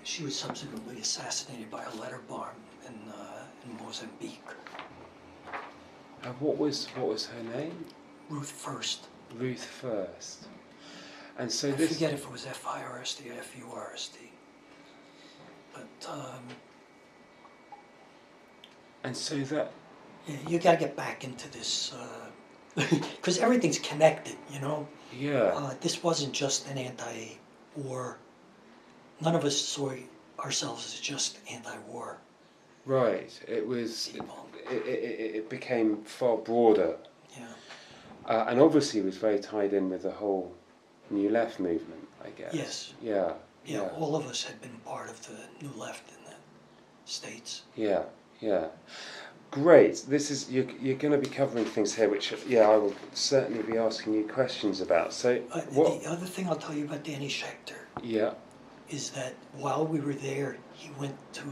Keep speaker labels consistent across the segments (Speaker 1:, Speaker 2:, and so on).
Speaker 1: she was subsequently assassinated by a letter bomb in Mozambique.
Speaker 2: What was her name?
Speaker 1: Ruth First.
Speaker 2: Ruth First. And so
Speaker 1: I
Speaker 2: this.
Speaker 1: forget if it was F-I-R-S-T or F-U-R-S-T. But
Speaker 2: and so that.
Speaker 1: yeah, you got to get back into this because everything's connected. You know.
Speaker 2: Yeah.
Speaker 1: This wasn't just an anti-war. None of us saw ourselves as just anti-war.
Speaker 2: Right. It was.
Speaker 1: People.
Speaker 2: It became far broader.
Speaker 1: Yeah.
Speaker 2: And obviously, it was very tied in with the whole New Left movement, I guess.
Speaker 1: Yes.
Speaker 2: Yeah.
Speaker 1: Yeah. All of us had been part of the New Left in the States.
Speaker 2: Yeah. Yeah. Great. This is you're going to be covering things here, which I will certainly be asking you questions about. So what?
Speaker 1: The other thing I'll tell you about Danny Schechter.
Speaker 2: Yeah.
Speaker 1: Is that while we were there, he went to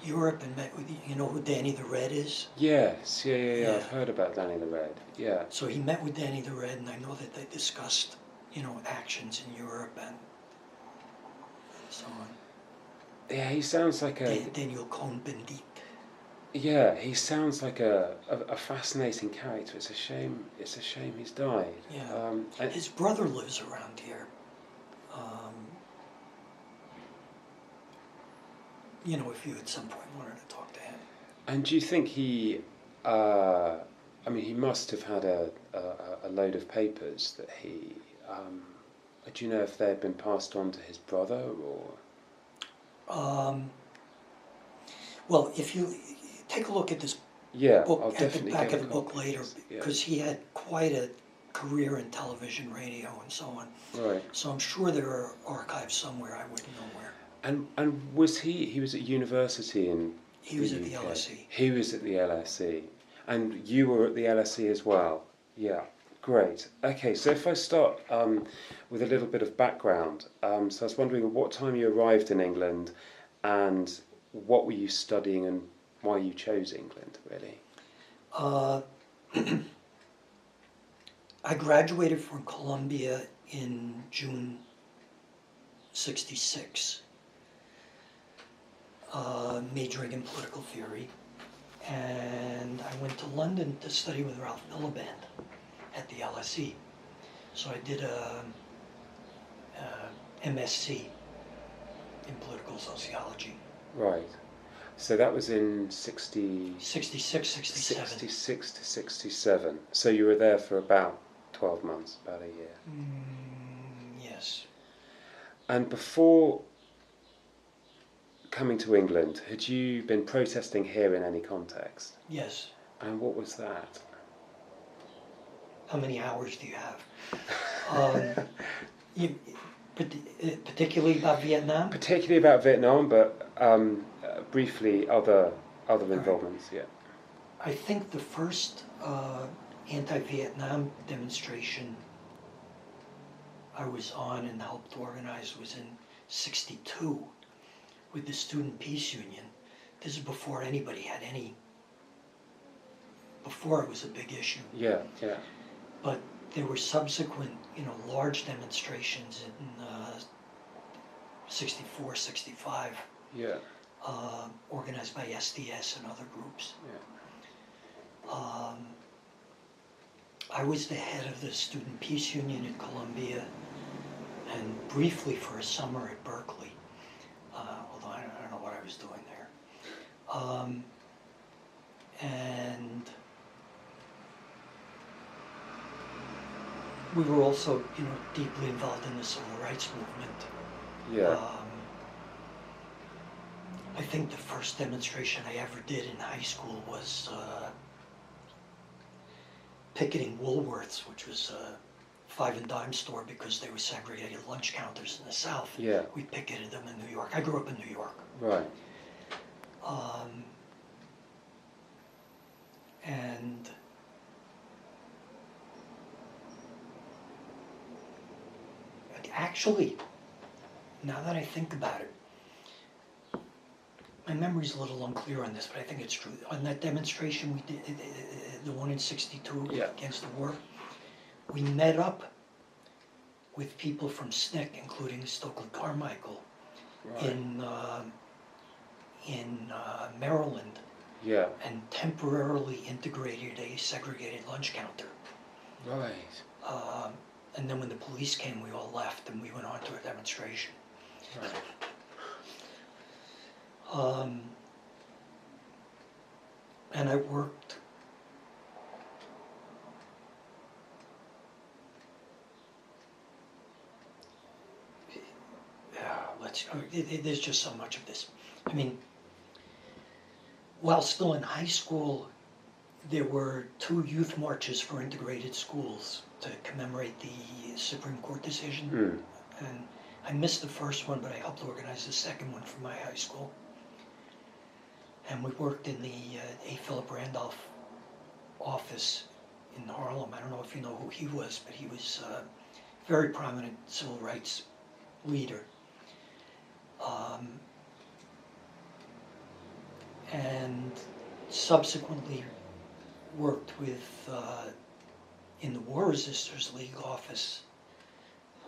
Speaker 1: Europe and met with, you know who Danny the Red is?
Speaker 2: Yes, yeah. I've heard about Danny the Red, yeah.
Speaker 1: So he met with Danny the Red, and I know that they discussed, actions in Europe and so on. Yeah,
Speaker 2: he sounds like a...
Speaker 1: Daniel Cohn-Bendit.
Speaker 2: Yeah, he sounds like a fascinating character. It's a shame he's died.
Speaker 1: Yeah, his brother lives around here. If you at some point wanted to talk to him.
Speaker 2: And do you think he, he must have had a load of papers that he, do you know if they had been passed on to his brother or?
Speaker 1: Well, if you take a look at this book,
Speaker 2: I'll
Speaker 1: at the back of the book later, because he had quite a career in television, radio, and so on.
Speaker 2: Right.
Speaker 1: So I'm sure there are archives somewhere, I wouldn't know where.
Speaker 2: And was he was at university in
Speaker 1: He was at the LSE.
Speaker 2: He was at the LSE. And you were at the LSE as well? Yeah, great. Okay, so if I start with a little bit of background. So I was wondering at what time you arrived in England and what were you studying and why you chose England, really?
Speaker 1: I graduated from Columbia in June '66. Majoring in political theory, and I went to London to study with Ralph Miliband at the LSE. So I did a MSc in political sociology.
Speaker 2: Right. So that was in
Speaker 1: 66, 67.
Speaker 2: 66 to 67. So you were there for about 12 months, about a year.
Speaker 1: Yes.
Speaker 2: And before coming to England, had you been protesting here in any context?
Speaker 1: Yes.
Speaker 2: And what was that?
Speaker 1: How many hours do you have? Particularly about Vietnam?
Speaker 2: Particularly about Vietnam, but briefly other involvements, yeah.
Speaker 1: I think the first anti-Vietnam demonstration I was on and helped organize was in '62 with the Student Peace Union. This is before anybody had any, before it was a big issue.
Speaker 2: Yeah, yeah.
Speaker 1: But there were subsequent, large demonstrations in '64, '65.
Speaker 2: Yeah.
Speaker 1: Organized by SDS and other groups.
Speaker 2: Yeah.
Speaker 1: I was the head of the Student Peace Union in Columbia and briefly for a summer at Berkeley, although I don't know what I was doing there. And we were also, deeply involved in the civil rights movement.
Speaker 2: Yeah.
Speaker 1: I think the first demonstration I ever did in high school was picketing Woolworths, which was a 5 and dime store because they were segregated lunch counters in the South.
Speaker 2: Yeah.
Speaker 1: We picketed them in New York. I grew up in New York.
Speaker 2: Right.
Speaker 1: And actually, now that I think about it, my memory's a little unclear on this, but I think it's true. On that demonstration we did, the one in '62 against the war, we met up with people from SNCC, including Stokely Carmichael,
Speaker 2: Right.
Speaker 1: in Maryland,
Speaker 2: Yeah.
Speaker 1: and temporarily integrated a segregated lunch counter.
Speaker 2: Right.
Speaker 1: And then when the police came, we all left and we went on to a demonstration.
Speaker 2: Right.
Speaker 1: And I worked there's just so much of this. I mean, while still in high school, there were 2 youth marches for integrated schools to commemorate the Supreme Court decision.
Speaker 2: Mm.
Speaker 1: And I missed the first one, but I helped organize the second one for my high school. And we worked in the A. Philip Randolph office in Harlem. I don't know if you know who he was, but he was a very prominent civil rights leader. And subsequently worked with, in the War Resisters League office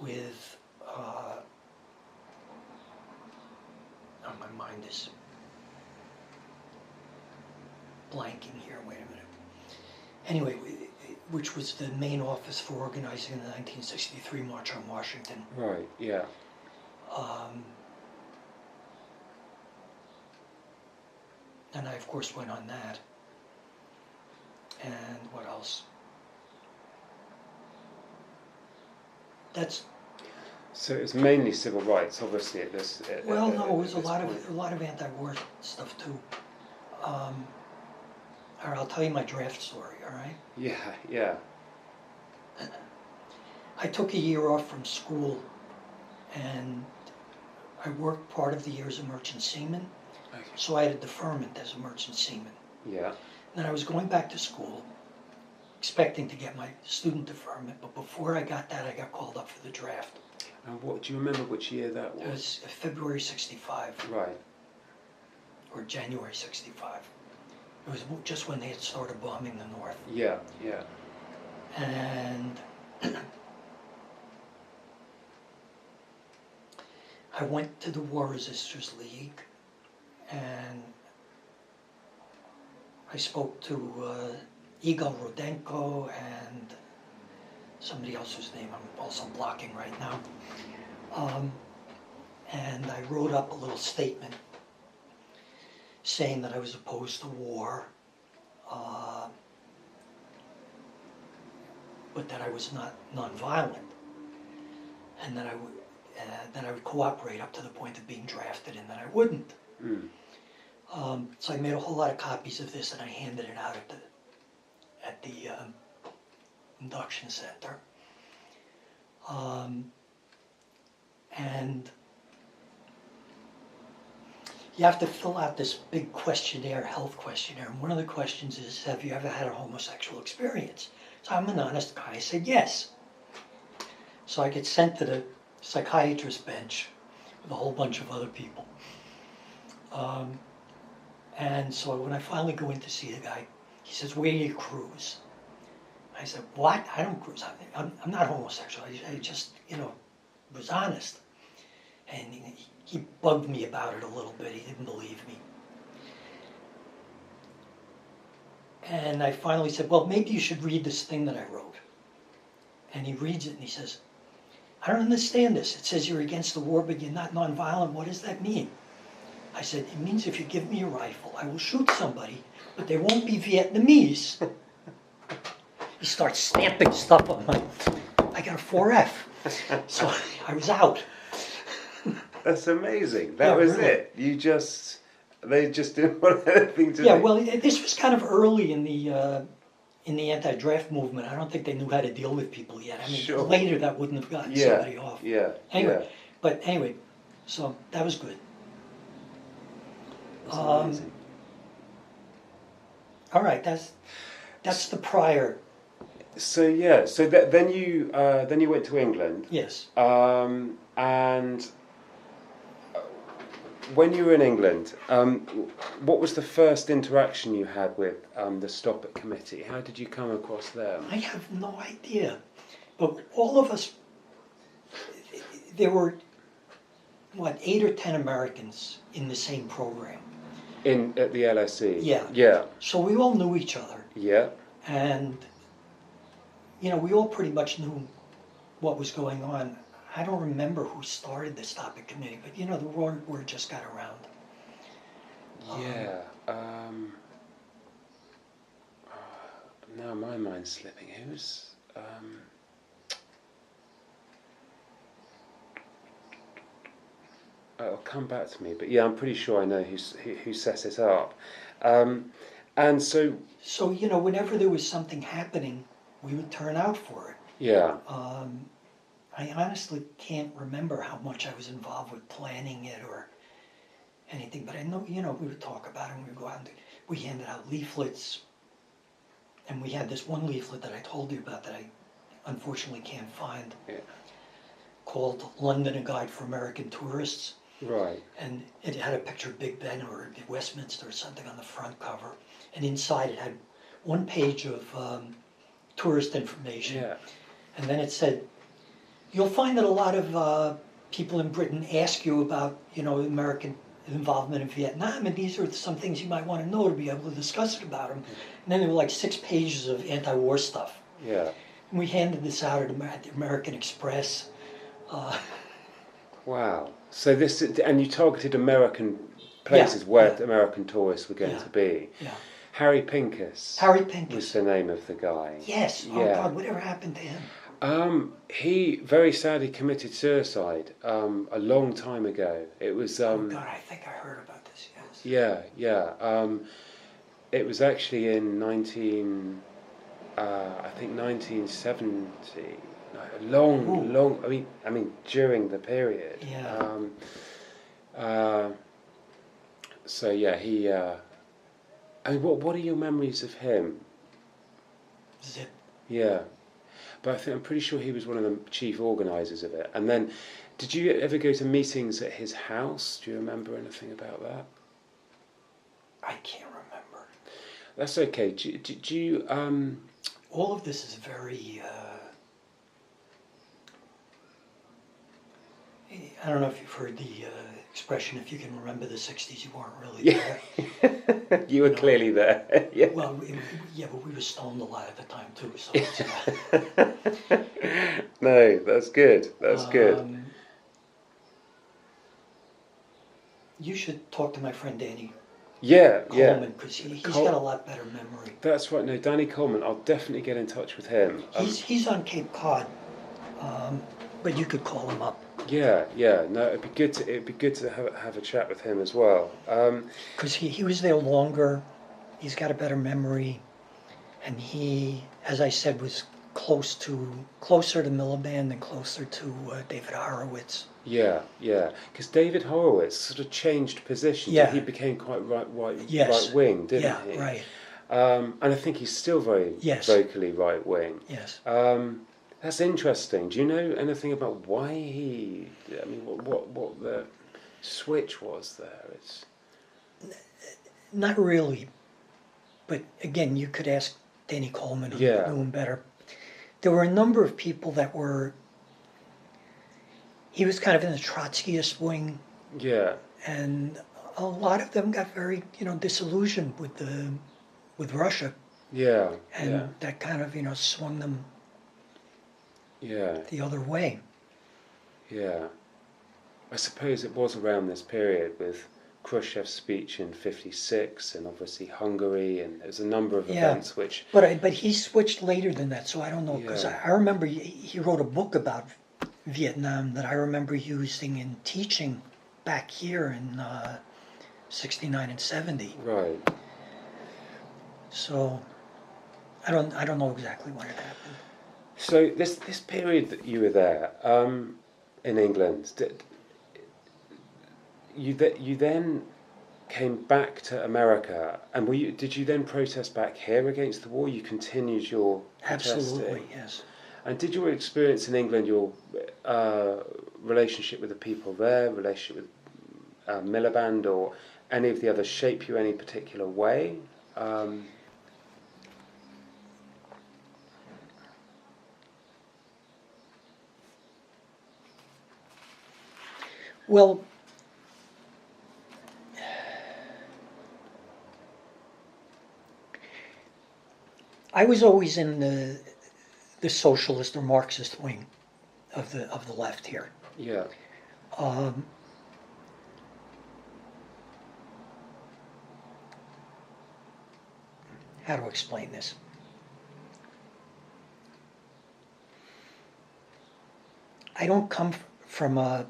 Speaker 1: with, oh, my mind is blanking here, wait a minute. Anyway, which was the main office for organizing the 1963 March on Washington.
Speaker 2: Right, yeah.
Speaker 1: And I, of course, went on that. And what else? That's.
Speaker 2: So it's mainly civil rights, obviously. At this.
Speaker 1: Well, no, it was a lot of anti-war stuff too. All right, I'll tell you my draft story. All right.
Speaker 2: Yeah, yeah.
Speaker 1: I took a year off from school, and I worked part of the year as a merchant seaman.
Speaker 2: Okay.
Speaker 1: So I had a deferment as a merchant seaman.
Speaker 2: Yeah.
Speaker 1: Then I was going back to school, expecting to get my student deferment, but before I got that, I got called up for the draft.
Speaker 2: And what do you remember? Which year that was?
Speaker 1: It was February '65.
Speaker 2: Right.
Speaker 1: Or January '65. It was just when they had started bombing the North.
Speaker 2: Yeah, yeah.
Speaker 1: And I went to the War Resisters League, and I spoke to Igor Rudenko and somebody else whose name I'm also blocking right now. And I wrote up a little statement saying that I was opposed to war, but that I was not nonviolent, and that I would cooperate up to the point of being drafted, and that I wouldn't.
Speaker 2: Mm.
Speaker 1: So I made a whole lot of copies of this, and I handed it out at the induction center. And you have to fill out this big questionnaire, health questionnaire. And one of the questions is, have you ever had a homosexual experience? So I'm an honest guy. I said yes. So I get sent to the psychiatrist bench with a whole bunch of other people. And so when I finally go in to see the guy, he says, where do you cruise? I said, what? I don't cruise. I'm not homosexual. I just, was honest. And he bugged me about it a little bit. He didn't believe me. And I finally said, well, maybe you should read this thing that I wrote. And he reads it and he says, I don't understand this. It says you're against the war, but you're not nonviolent. What does that mean? I said, it means if you give me a rifle, I will shoot somebody, but they won't be Vietnamese. He starts stamping stuff on I got a 4F. So I was out.
Speaker 2: That's amazing. That was
Speaker 1: really.
Speaker 2: it. They just didn't want anything to do.
Speaker 1: Yeah, well, this was kind of early in the anti-draft movement. I don't think they knew how to deal with people yet. I mean,
Speaker 2: Sure.
Speaker 1: Later that wouldn't have gotten somebody off.
Speaker 2: Yeah.
Speaker 1: Anyway,
Speaker 2: Yeah.
Speaker 1: but anyway, so that was good.
Speaker 2: That's amazing.
Speaker 1: All right, that's the prior.
Speaker 2: So yeah, so then you went to England.
Speaker 1: Yes.
Speaker 2: And when you were in England, what was the first interaction you had with the Stop It committee? How did you come across them?
Speaker 1: I have no idea, but all of us, there were what, 8 or 10 Americans in the same program.
Speaker 2: At the LSE?
Speaker 1: Yeah.
Speaker 2: Yeah.
Speaker 1: So we all knew each other,
Speaker 2: Yeah.
Speaker 1: and, we all pretty much knew what was going on. I don't remember who started this topic committee, but, the word just got around.
Speaker 2: Yeah. Now my mind's slipping. Who's... it'll come back to me, but yeah, I'm pretty sure I know who set it up. And so...
Speaker 1: So, whenever there was something happening, we would turn out for it.
Speaker 2: Yeah.
Speaker 1: I honestly can't remember how much I was involved with planning it or anything, but I know, we would talk about it and we would go out and we handed out leaflets. And we had this one leaflet that I told you about that I unfortunately can't find, called London, A Guide for American Tourists.
Speaker 2: Right.
Speaker 1: And it had a picture of Big Ben or Westminster or something on the front cover. And inside it had one page of tourist information.
Speaker 2: Yeah.
Speaker 1: And then it said, you'll find that a lot of people in Britain ask you about, American involvement in Vietnam, and these are some things you might want to know to be able to discuss it about them. And then there were like 6 pages of anti-war stuff.
Speaker 2: Yeah.
Speaker 1: And we handed this out at the American Express.
Speaker 2: Wow. So this, and you targeted American places where American tourists were going to be.
Speaker 1: Yeah.
Speaker 2: Harry Pincus.
Speaker 1: Harry Pincus
Speaker 2: was the name of the guy.
Speaker 1: Yes.
Speaker 2: Yeah.
Speaker 1: Oh God, whatever happened to him?
Speaker 2: He very sadly committed suicide a long time ago. It was.
Speaker 1: Oh God, I think I heard about this. Yes.
Speaker 2: Yeah, yeah. It was actually in I think 1970. Long. I mean, during the period.
Speaker 1: Yeah.
Speaker 2: So yeah, he. I mean, what are your memories of him?
Speaker 1: Zip.
Speaker 2: Yeah. But I'm pretty sure he was one of the chief organisers of it. And then, did you ever go to meetings at his house? Do you remember anything about that?
Speaker 1: I can't remember.
Speaker 2: That's okay. Do you...
Speaker 1: All of this is very... I don't know if you've heard the expression, if you can remember the 60s, you weren't really there.
Speaker 2: You were clearly there. Yeah.
Speaker 1: Well, but we were stoned a lot at the time too. So
Speaker 2: No, that's good. That's good.
Speaker 1: You should talk to my friend Danny
Speaker 2: Coleman,
Speaker 1: because he's got a lot better memory.
Speaker 2: That's right. No, Danny Coleman. I'll definitely get in touch with him.
Speaker 1: He's on Cape Cod, but you could call him up.
Speaker 2: Yeah. No, it'd be good to have a chat with him as well.
Speaker 1: Because he was there longer. He's got a better memory, and he, as I said, was closer to Miliband and closer to David Horowitz.
Speaker 2: Yeah. Because David Horowitz sort of changed positions.
Speaker 1: Yeah.
Speaker 2: He became quite right wing, didn't he?
Speaker 1: Yeah, right.
Speaker 2: And I think he's still very vocally right wing.
Speaker 1: Yes.
Speaker 2: That's interesting. Do you know anything about why he? I mean, what the switch was there? It's
Speaker 1: not really, but again, you could ask Danny Coleman, who knew him better. There were a number of people that were. He was kind of in the Trotskyist wing.
Speaker 2: Yeah.
Speaker 1: And a lot of them got very, disillusioned with Russia.
Speaker 2: Yeah.
Speaker 1: And that kind of, swung them.
Speaker 2: Yeah.
Speaker 1: The other way.
Speaker 2: Yeah. I suppose it was around this period with Khrushchev's speech in '56 and obviously Hungary, and there's a number of events which...
Speaker 1: But he switched later than that, so I don't know, because I remember he wrote a book about Vietnam that I remember using in teaching back here in 69 and 70.
Speaker 2: Right.
Speaker 1: So I don't know exactly when it happened.
Speaker 2: So this period that you were there in England, you then came back to America, and did you then protest back here against the war? You continued your protesting?
Speaker 1: Absolutely, yes.
Speaker 2: And did your experience in England, your relationship with the people there, relationship with Miliband or any of the others, shape you any particular way?
Speaker 1: Well, I was always in the socialist or Marxist wing of the left here.
Speaker 2: Yeah.
Speaker 1: Um, how to explain this? I don't come from a,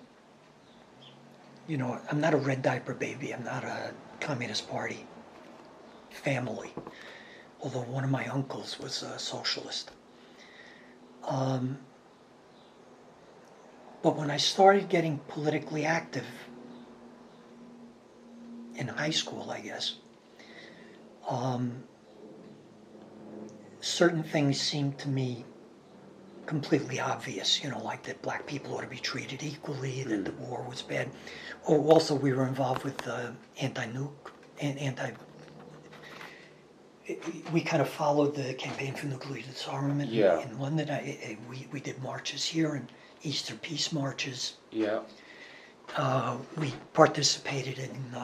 Speaker 1: I'm not a red diaper baby. I'm not a Communist Party family, although one of my uncles was a socialist. But when I started getting politically active in high school, I guess, certain things seemed to me completely obvious, like that black people ought to be treated equally, that the war was bad. Oh, also we were involved with anti-nuke and we kind of followed the campaign for nuclear disarmament in London. We did marches here and Easter peace marches.
Speaker 2: Yeah.
Speaker 1: We participated in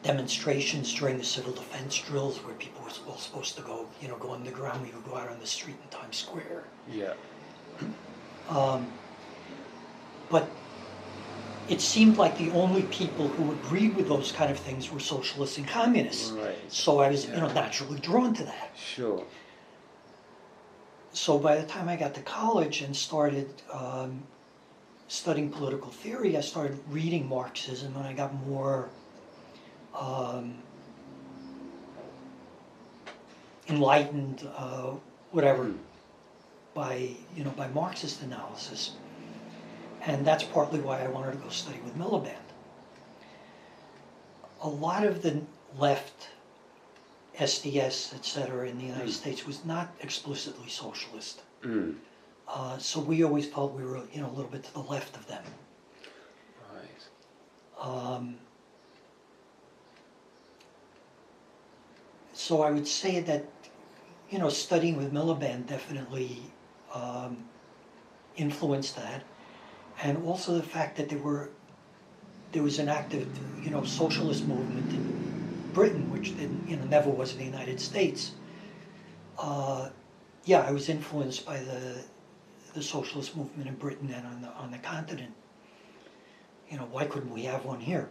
Speaker 1: demonstrations during the civil defense drills where people were all supposed to go, go underground. We would go out on the street in Times Square.
Speaker 2: Yeah.
Speaker 1: But it seemed like the only people who agreed with those kind of things were socialists and communists.
Speaker 2: Right.
Speaker 1: So I was, naturally drawn to that.
Speaker 2: Sure.
Speaker 1: So by the time I got to college and started studying political theory, I started reading Marxism, and I got more enlightened, whatever, by Marxist analysis. And that's partly why I wanted to go study with Miliband. A lot of the left, SDS, etc., in the United States was not explicitly socialist. So we always felt we were, a little bit to the left of them.
Speaker 2: Right.
Speaker 1: So I would say that, studying with Miliband definitely influenced that. And also the fact that there was an active, socialist movement in Britain, which never was in the United States. I was influenced by the socialist movement in Britain and on the continent. Why couldn't we have one here?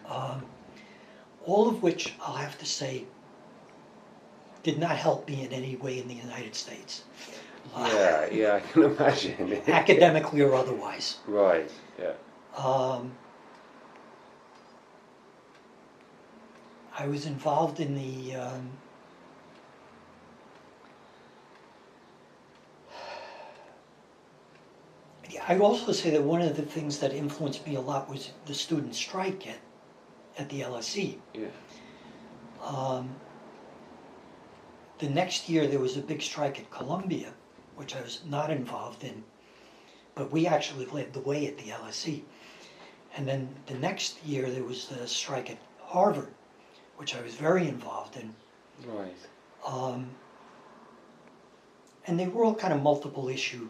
Speaker 1: All of which, I'll have to say, did not help me in any way in the United States.
Speaker 2: I can imagine.
Speaker 1: Academically or otherwise.
Speaker 2: Right, yeah.
Speaker 1: I was involved in the I'd also say that one of the things that influenced me a lot was the student strike at the LSE.
Speaker 2: Yeah.
Speaker 1: The next year there was a big strike at Columbia, which I was not involved in, but we actually led the way at the LSE. And then the next year there was the strike at Harvard, which I was very involved in.
Speaker 2: Right.
Speaker 1: And they were all kind of multiple issue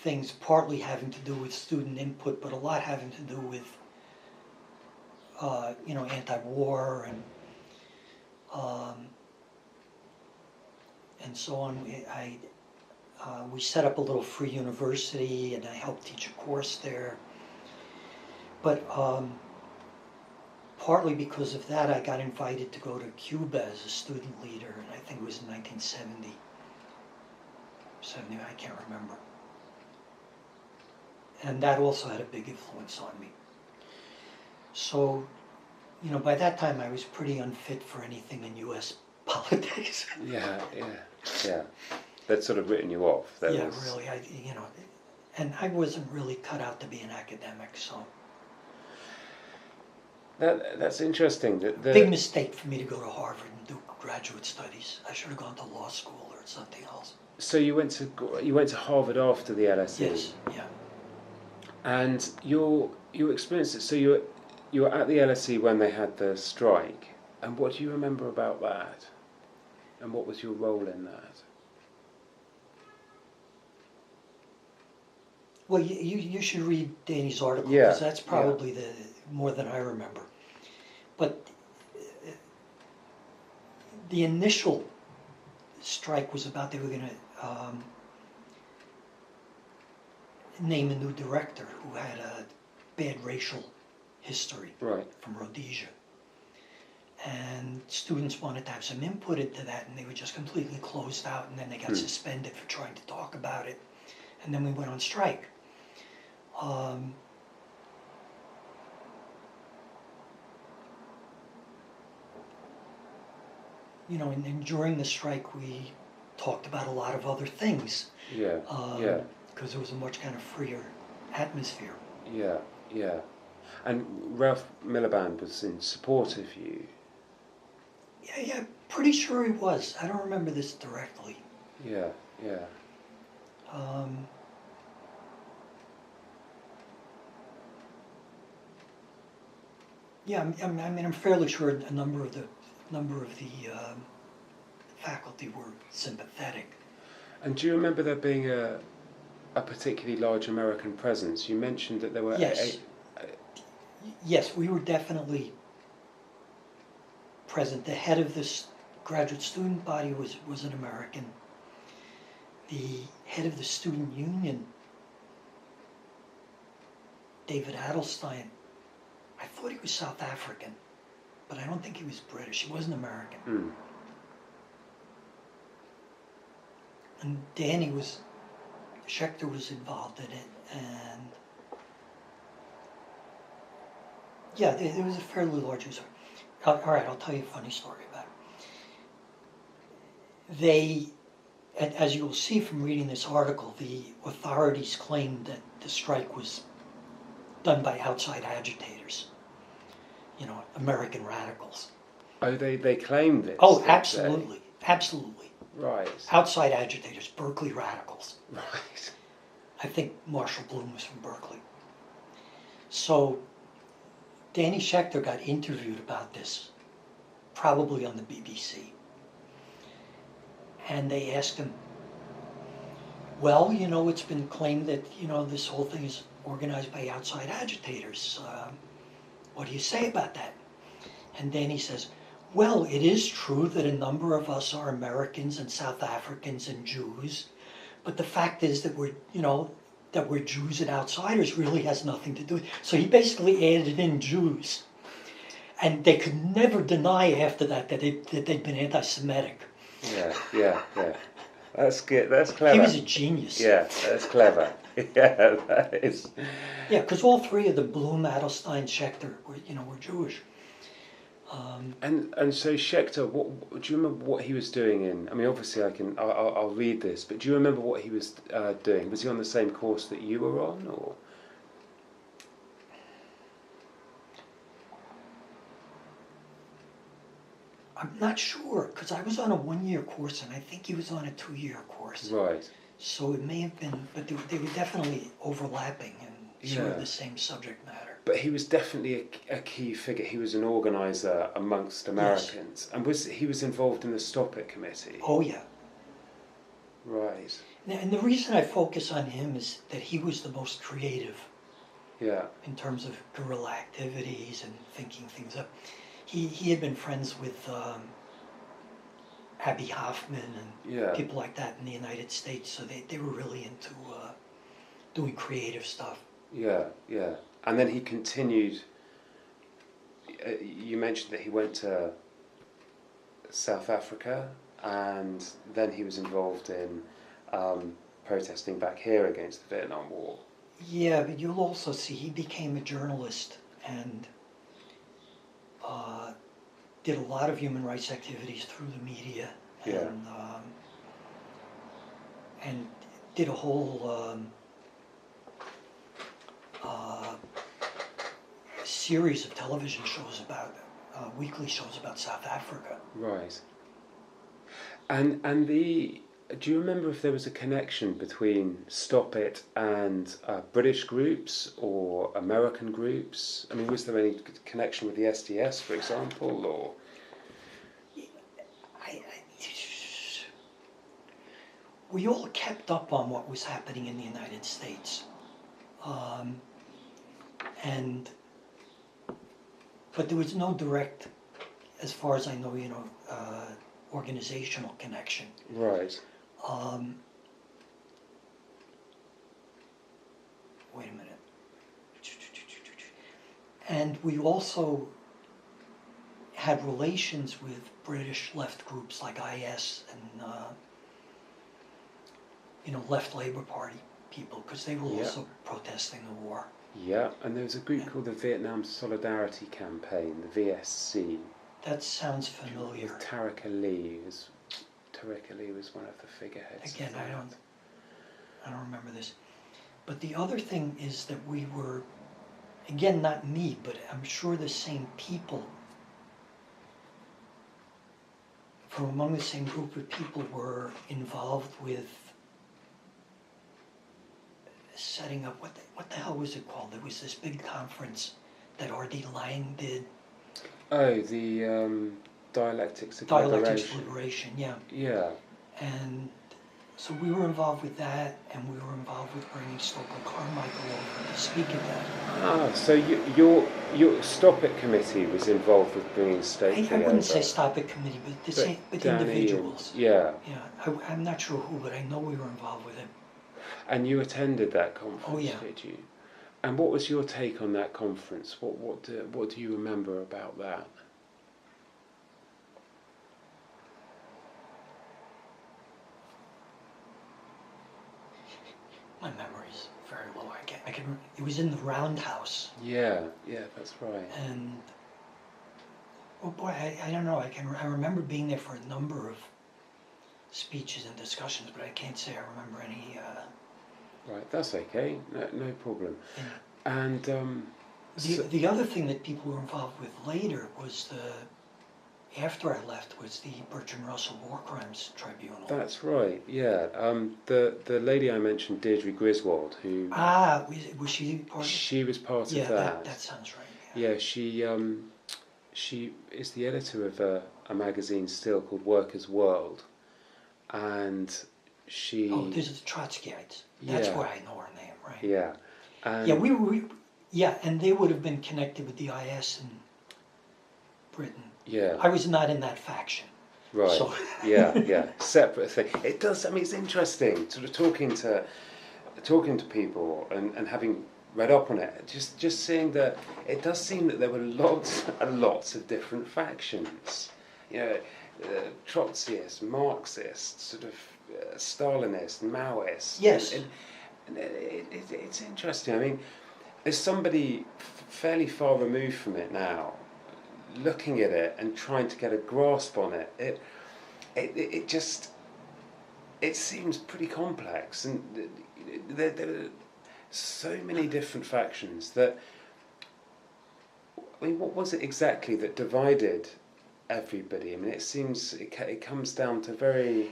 Speaker 1: things, partly having to do with student input, but a lot having to do with, anti-war and so on. We set up a little free university, and I helped teach a course there. But partly because of that, I got invited to go to Cuba as a student leader, and I think it was in 1970. I can't remember. And that also had a big influence on me. So, by that time I was pretty unfit for anything in U.S. politics.
Speaker 2: Yeah. They'd sort of written you off.
Speaker 1: Really, and I wasn't really cut out to be an academic, so.
Speaker 2: That's interesting.
Speaker 1: Big mistake for me to go to Harvard and do graduate studies. I should have gone to law school or something else.
Speaker 2: So you went to Harvard after the LSE?
Speaker 1: Yes, yeah.
Speaker 2: And your experience, so you were at the LSE when they had the strike, and what do you remember about that? And what was your role in that?
Speaker 1: Well, you should read Danny's article,
Speaker 2: Yeah,
Speaker 1: because that's
Speaker 2: yeah.
Speaker 1: probably the more than I remember. But the initial strike was about they were going to name a new director who had a bad racial history
Speaker 2: Right.
Speaker 1: from Rhodesia. And students wanted to have some input into that, and they were just completely closed out, and then they got suspended for trying to talk about it. And then we went on strike. And during the strike, we talked about a lot of other things.
Speaker 2: Yeah.
Speaker 1: Because it was a much kind of freer atmosphere.
Speaker 2: Yeah. Yeah. And Ralph Miliband was in support of you.
Speaker 1: Yeah, pretty sure he was. I don't remember this directly.
Speaker 2: Yeah. Yeah.
Speaker 1: Yeah, I'm fairly sure a number of the faculty were sympathetic.
Speaker 2: And do you remember there being a particularly large American presence? You mentioned that there were
Speaker 1: Yes. Yes, we were definitely present. The head of this graduate student body was an American. The head of the student union, David Adelstein, I thought he was South African, but I don't think he was British. He wasn't American. And Danny Schechter was involved in it, and yeah, there was a fairly large user. All right, I'll tell you a funny story about it. As you will see from reading this article, the authorities claimed that the strike was done by outside agitators, American radicals.
Speaker 2: Oh, they claimed this.
Speaker 1: Oh, absolutely, absolutely.
Speaker 2: Right.
Speaker 1: Outside agitators, Berkeley radicals.
Speaker 2: Right.
Speaker 1: I think Marshall Bloom was from Berkeley. So Danny Schechter got interviewed about this, probably on the BBC. And they asked him, well, it's been claimed that, this whole thing is organized by outside agitators. What do you say about that? And Danny says, well, it is true that a number of us are Americans and South Africans and Jews, but the fact is that we're Jews and outsiders really has nothing to do with it. So he basically added in Jews. And they could never deny after that they'd been anti-Semitic.
Speaker 2: Yeah. That's good. That's clever.
Speaker 1: He was a genius.
Speaker 2: Yeah, that's clever. Yeah, that is.
Speaker 1: Yeah, because all three of the Bloom, Adelstein, Schechter were Jewish.
Speaker 2: And so Schechter, do you remember what he was doing in? I mean, obviously I'll read this, but do you remember what he was doing? Was he on the same course that you were on, or?
Speaker 1: I'm not sure, because I was on a 1-year course, and I think he was on a 2-year course.
Speaker 2: Right.
Speaker 1: So it may have been, but they were definitely overlapping and sort of the same subject matter.
Speaker 2: But he was definitely a key figure. He was an organizer amongst Americans. Yes. And he was involved in the Stop It committee?
Speaker 1: Oh, yeah.
Speaker 2: Right.
Speaker 1: And the reason I focus on him is that he was the most creative.
Speaker 2: Yeah.
Speaker 1: In terms of guerrilla activities and thinking things up. He had been friends with Abbie Hoffman and people like that in the United States, so they were really into doing creative stuff.
Speaker 2: Yeah. And then he continued, you mentioned that he went to South Africa, and then he was involved in protesting back here against the Vietnam War.
Speaker 1: Yeah, but you'll also see he became a journalist and did a lot of human rights activities through the media, and did a whole series of television shows about weekly shows about South Africa.
Speaker 2: Right. And do you remember if there was a connection between Stop It and British groups or American groups? I mean, was there any connection with the SDS, for example, or?
Speaker 1: We all kept up on what was happening in the United States. Um, and but there was no direct, as far as I know, organizational connection.
Speaker 2: Right.
Speaker 1: Wait a minute. And we also had relations with British left groups like IS and left Labour Party people, because they were
Speaker 2: Yeah.
Speaker 1: also protesting the war.
Speaker 2: Yeah, and there was a group called the Vietnam Solidarity Campaign, the VSC.
Speaker 1: That sounds familiar.
Speaker 2: With Tariq Ali was one of the figureheads.
Speaker 1: Again, I don't remember this. But the other thing is that we were, again, not me, but I'm sure the same people from among the same group of people were involved with setting up, what the hell was it called? There was this big conference that R.D. Laing did.
Speaker 2: Oh, the Dialectics of
Speaker 1: Dialectics
Speaker 2: Liberation.
Speaker 1: of Liberation, yeah.
Speaker 2: Yeah.
Speaker 1: And so we were involved with that, and we were involved with bringing Stokely Carmichael over to speak at that.
Speaker 2: Ah, so your Stop It committee was involved with bringing Stokely
Speaker 1: I wouldn't
Speaker 2: over.
Speaker 1: say Stop It committee, but
Speaker 2: Danny
Speaker 1: individuals.
Speaker 2: Yeah.
Speaker 1: Yeah, I'm not sure who, but I know we were involved with it.
Speaker 2: And you attended that conference,
Speaker 1: Oh, yeah.
Speaker 2: did you? And what was your take on that conference? What do you remember about that?
Speaker 1: My memory's very low. It was in the Roundhouse,
Speaker 2: Yeah, that's right.
Speaker 1: and oh boy, I don't know. I remember being there for a number of speeches and discussions, but I can't say I remember any.
Speaker 2: Right, that's okay. No problem.
Speaker 1: Yeah.
Speaker 2: And
Speaker 1: The other thing that people were involved with later was after I left, was the Bertrand Russell War Crimes Tribunal.
Speaker 2: that's right. Yeah. The lady I mentioned, Deirdre Griswold, who
Speaker 1: Was she part of it?
Speaker 2: she was part
Speaker 1: Yeah,
Speaker 2: of that.
Speaker 1: that sounds right.
Speaker 2: Yeah, she is the editor of a magazine still called Workers' World, and she.
Speaker 1: Oh, there's the Trotskyites. That's
Speaker 2: Yeah.
Speaker 1: where I know her name, right?
Speaker 2: Yeah. And
Speaker 1: Yeah, and they would have been connected with the IS in Britain.
Speaker 2: Yeah.
Speaker 1: I was not in that faction.
Speaker 2: Right.
Speaker 1: So.
Speaker 2: Yeah. Separate thing. It does. I mean, it's interesting, sort of talking to people and having read up on it. Just seeing that it does seem that there were lots and lots of different factions. Trotskyists, Marxists, sort of Stalinists, Maoists.
Speaker 1: Yes.
Speaker 2: And it's interesting. I mean, as somebody fairly far removed from it now, looking at it and trying to get a grasp on it, it seems pretty complex, and there are so many different factions that. I mean, what was it exactly that divided everybody? I mean, it seems it comes down to very,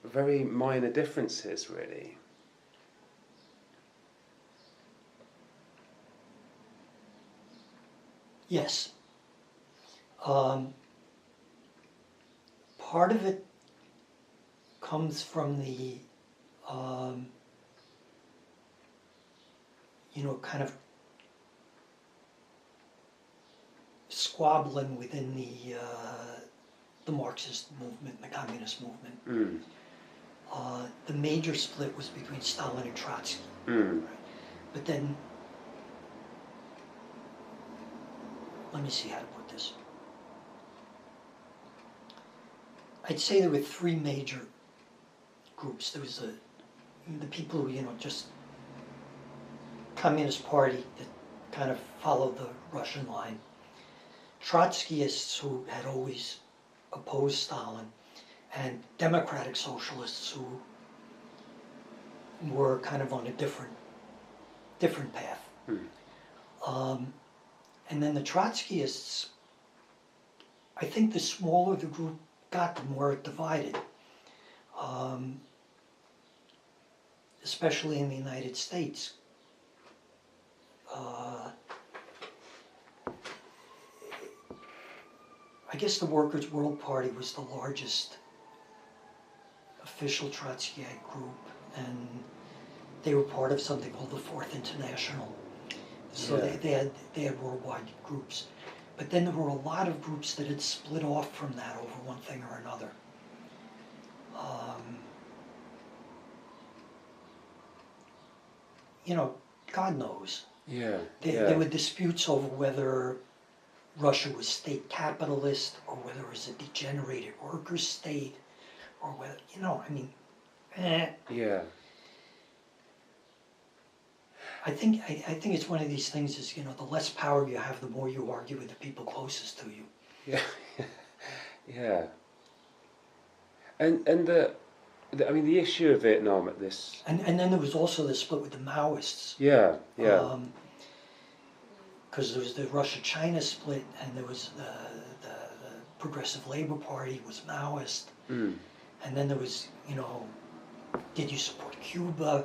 Speaker 2: very minor differences, really.
Speaker 1: Yes. Part of it comes from the, kind of squabbling within the Marxist movement, the communist movement.
Speaker 2: Mm.
Speaker 1: The major split was between Stalin and Trotsky.
Speaker 2: Mm.
Speaker 1: Right? But then, let me see how to put this. I'd say there were three major groups. There was the people who, just Communist Party that kind of followed the Russian line. Trotskyists who had always opposed Stalin, and democratic socialists who were kind of on a different path.
Speaker 2: Mm.
Speaker 1: And then the Trotskyists, I think the smaller the group got, the more it divided. Especially in the United States. I guess the Workers' World Party was the largest official Trotskyite group, and they were part of something called the Fourth International. So
Speaker 2: Yeah.
Speaker 1: they had worldwide groups. But then there were a lot of groups that had split off from that over one thing or another. You know, God knows.
Speaker 2: Yeah.
Speaker 1: There were disputes over whether Russia was state capitalist or whether it was a degenerated worker state or whether, you know, I mean,
Speaker 2: Yeah.
Speaker 1: I think it's one of these things is, you know, the less power you have, the more you argue with the people closest to you.
Speaker 2: Yeah. Yeah. And I mean the issue of Vietnam at this.
Speaker 1: And then there was also the split with the Maoists.
Speaker 2: Yeah. Yeah.
Speaker 1: Because there was the Russia-China split, and there was the Progressive Labor Party was Maoist,
Speaker 2: Mm.
Speaker 1: and then there was, you know, did you support Cuba?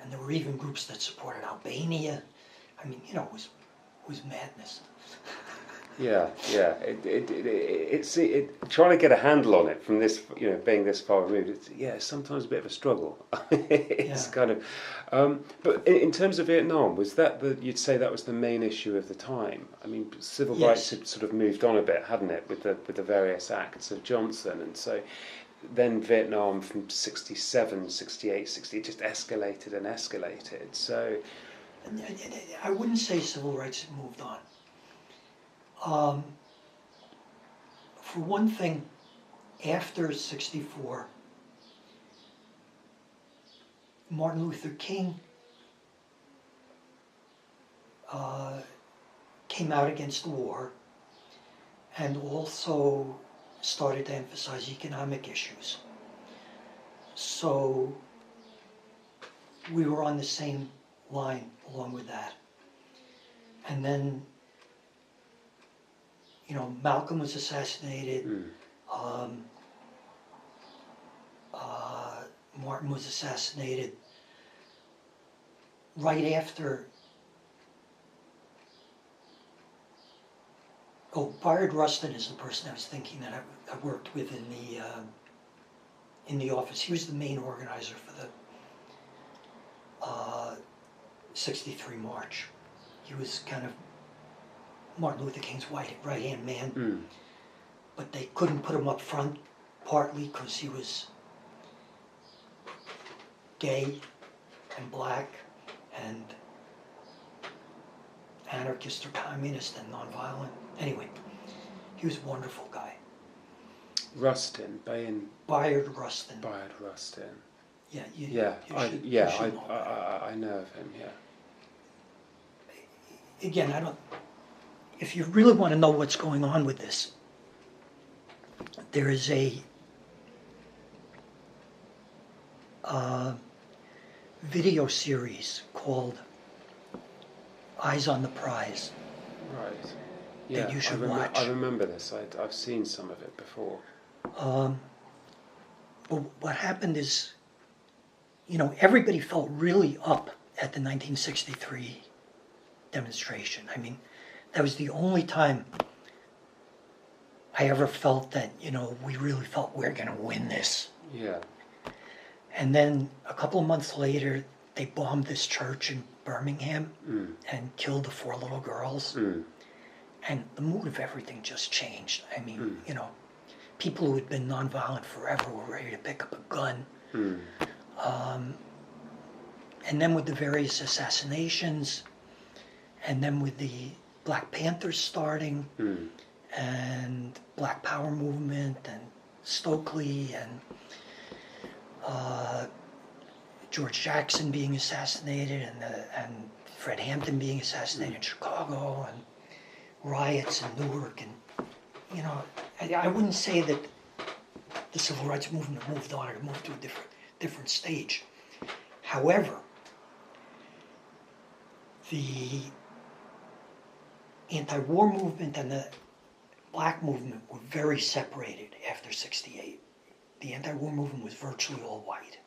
Speaker 1: And there were even groups that supported Albania. I mean, you know, it was madness.
Speaker 2: Yeah, yeah. It's trying to get a handle on it from this, you know, being this far removed. It's sometimes a bit of a struggle. It's
Speaker 1: Yeah.
Speaker 2: kind of, but in terms of Vietnam, was that you'd say that was the main issue of the time? I mean, civil rights had sort of moved on a bit, hadn't it, with the various acts of Johnson, and so then Vietnam from 67, 68, 60 just escalated and escalated. So
Speaker 1: I wouldn't say civil rights had moved on. For one thing, after 64, Martin Luther King came out against the war and also started to emphasize economic issues. So we were on the same line along with that. And then, you know, Malcolm was assassinated. Martin was assassinated. Right after, Bayard Rustin is the person I was thinking that I worked with in the office. He was the main organizer for the 63 March. He was kind of Martin Luther King's right-hand man, but they couldn't put him up front, partly because he was gay and black and anarchist or communist and nonviolent. Anyway, he was a wonderful guy.
Speaker 2: Rustin,
Speaker 1: Bayard Rustin.
Speaker 2: Bayard Rustin.
Speaker 1: Yeah,
Speaker 2: I know of him. Yeah.
Speaker 1: Again, if you really want to know what's going on with this, there is a video series called Eyes on the Prize.
Speaker 2: Right. Yeah,
Speaker 1: that you should watch.
Speaker 2: I remember this. I've seen some of it before.
Speaker 1: But what happened is, you know, everybody felt really up at the 1963 demonstration. I mean, that was the only time I ever felt that, you know, we really felt we're going to win this.
Speaker 2: Yeah.
Speaker 1: And then a couple of months later, they bombed this church in Birmingham and killed the 4 little girls. And the mood of everything just changed. I mean, you know, people who had been nonviolent forever were ready to pick up a gun. And then with the various assassinations, and then with the Black Panthers starting, and Black Power movement, and Stokely, and George Jackson being assassinated, and Fred Hampton being assassinated in Chicago, and riots in Newark, and, you know, I wouldn't say that the civil rights movement moved on, it moved to a different stage. However, the anti-war movement and the black movement were very separated after 68. The anti-war movement was virtually all white.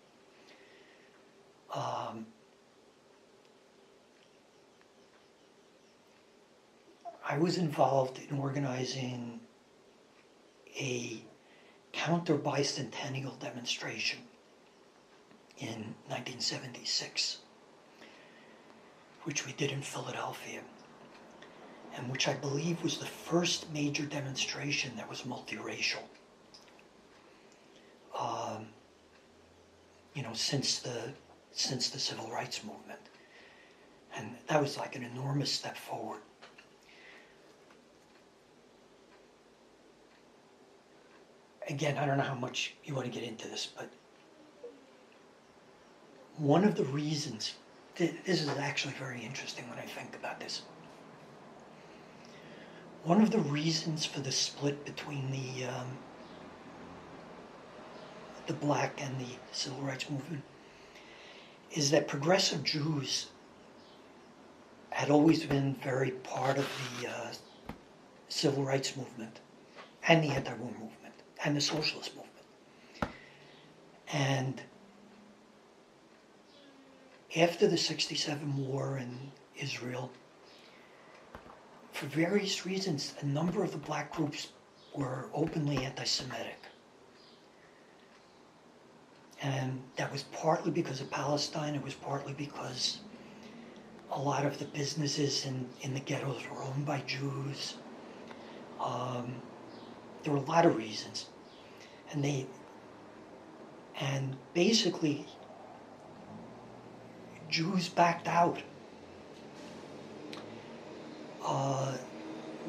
Speaker 1: I was involved in organizing a counter-bicentennial demonstration in 1976, which we did in Philadelphia, and which I believe was the first major demonstration that was multiracial. Since the civil rights movement, and that was like an enormous step forward. Again, I don't know how much you want to get into this, but one of the reasons, this is actually very interesting when I think about this. One of the reasons for the split between the black and the civil rights movement is that progressive Jews had always been very part of the civil rights movement and the anti-war movement and the socialist movement. And after the 1967 war in Israel, for various reasons, a number of the black groups were openly anti-Semitic. And that was partly because of Palestine, it was partly because a lot of the businesses in the ghettos were owned by Jews. There were a lot of reasons. And basically, Jews backed out,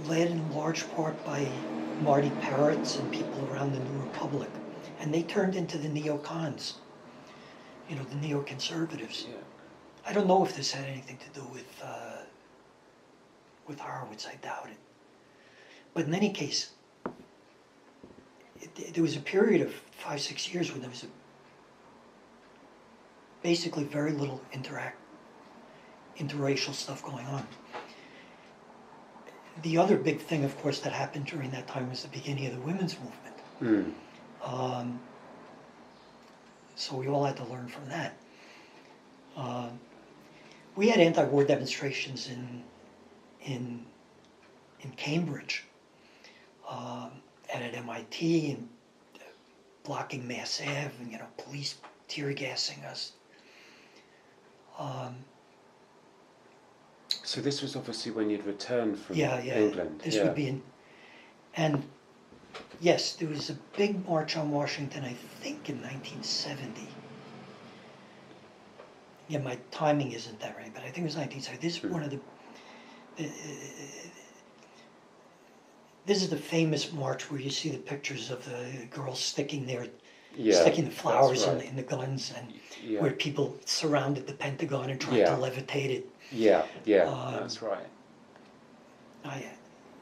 Speaker 1: led in large part by Marty Peretz and people around the New Republic. And they turned into the neocons, the neoconservatives.
Speaker 2: Yeah.
Speaker 1: I don't know if this had anything to do with Horowitz, I doubt it. But in any case, there was a period of 5-6 years when there was basically very little interracial stuff going on. The other big thing, of course, that happened during that time was the beginning of the women's movement. So we all had to learn from that. We had anti-war demonstrations in Cambridge, and at MIT, and blocking Mass Ave, and police tear gassing us.
Speaker 2: So this was obviously when you'd returned from
Speaker 1: England. This would be and yes, there was a big march on Washington, I think in 1970. Yeah, my timing isn't that right, but I think it was 1970. This is one of this is the famous march where you see the pictures of the girls sticking the flowers in the guns, and where people surrounded the Pentagon and tried to levitate it.
Speaker 2: That's right.